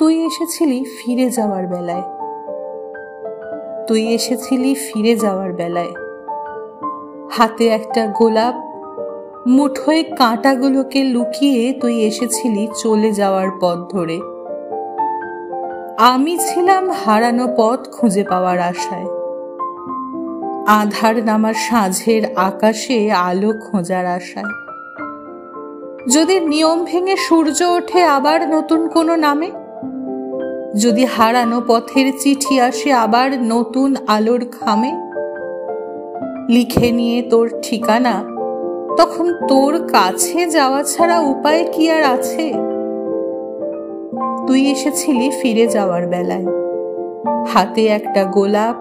তুই এসেছিলি ফিরে যাওয়ার বেলায়, তুই এসেছিলি ফিরে যাওয়ার বেলায়। হাতে একটা গোলাপ, মুঠোয় কাঁটাগুলোকে লুকিয়ে তুই এসেছিলি চলে যাওয়ার পথ ধরে। আমি ছিলাম হারানো পথ খুঁজে পাওয়ার আশায়, আঁধার নামার সাঁঝের আকাশে আলো খোঁজার আশায়। যদি নিয়ম ভেঙে সূর্য ওঠে আবার নতুন কোনো নামে, যদি হারানো পথের চিঠি আসে আবার নতুন আলোর খামে, লিখে নিয়ে তোর ঠিকানা, তখন তোর কাছে যাওয়া ছাড়া উপায় কি আর আছে? তুই এসেছিলি ফিরে যাওয়ার বেলায়, হাতে একটা গোলাপ,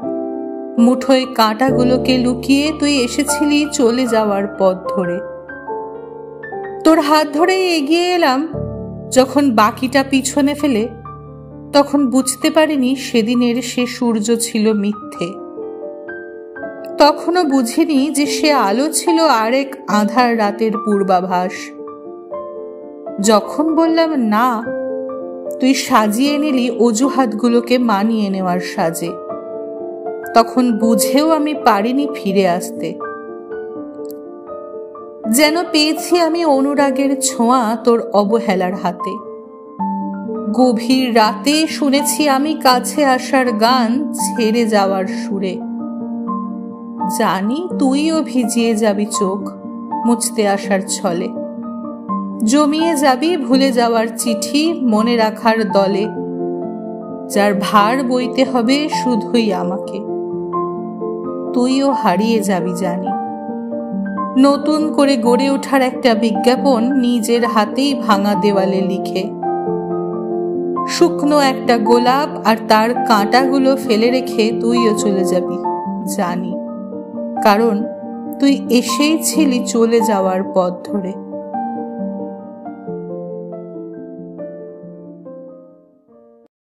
মুঠোয় কাঁটাগুলোকে লুকিয়ে তুই এসেছিলি চলে যাওয়ার পথ ধরে। তোর হাত ধরে এগিয়ে এলাম যখন বাকিটা পিছনে ফেলে, তখন বুঝতে পারিনি সেদিনের সে সূর্য ছিল মিথ্যে। তখনও বুঝিনি যে সে আলো ছিল আরেক আঁধার রাতের পূর্বাভাস। যখন বললাম না, তুই সাজিয়ে নিলি অজুহাতগুলোকে মানিয়ে নেওয়ার সাজে। তখন বুঝেও আমি পারিনি ফিরে আসতে। যেন পেয়েছি আমি অনুরাগের ছোঁয়া তোর অবহেলার হাতে। গভীর রাতে শুনেছি আমি কাছে আসার গান ছেড়ে যাওয়ার সুরে। জানি তুইও ভিজিয়ে যাবি চোখ মুছতে আসার ছলে, জমিয়ে যাবি ভুলে যাওয়ার চিঠি মনে রাখার দলে, যার ভার বইতে হবে শুধুই আমাকে। তুইও হারিয়ে যাবি জানি, নতুন করে গড়ে ওঠার একটা বিজ্ঞাপন নিজের হাতেই ভাঙা দেওয়ালে লিখে। শুকনো একটা গোলাপ আর তার কাঁটাগুলো ফেলে রেখে তুইও চলে যাবি জানি, কারণ তুই এসেই ছিলি চলে যাওয়ার পথ ধরে।